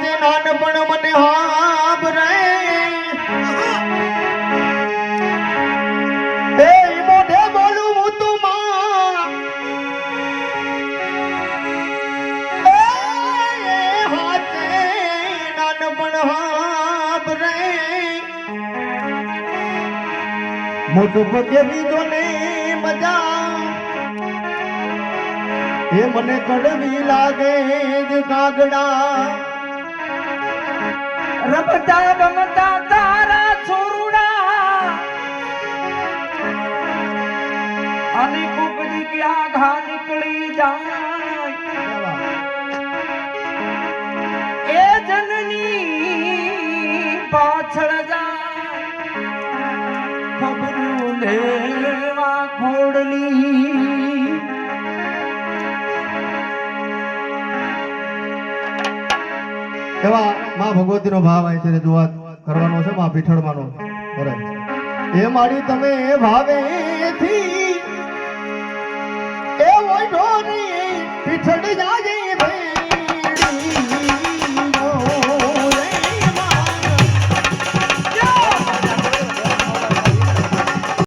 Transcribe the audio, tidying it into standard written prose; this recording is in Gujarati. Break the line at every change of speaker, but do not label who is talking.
આજે નાનપણ મને હાબ રે એ મોઢે બોલું હું તું માં એ હાથે નાનપણ હાબ રે મોટું પગે લીધો ને મજા એ મને કડવી લાગે જ કાગડા
રમતા રમતા તારા છોરુડા અને કુકડી ક્યાં ઘા નીકળી જાય એ જનની પાછળ જાય ખબરું લેવા ખોડલી
એવા માં ભગવતીનો ભાવ અહીં છે રજૂઆત કરવાનો છે માં પીઠળમાંનો બરાબર એ મારી તમે ભાવેથી એ ઓઢો ને પીઠળ જાજે ભાઈ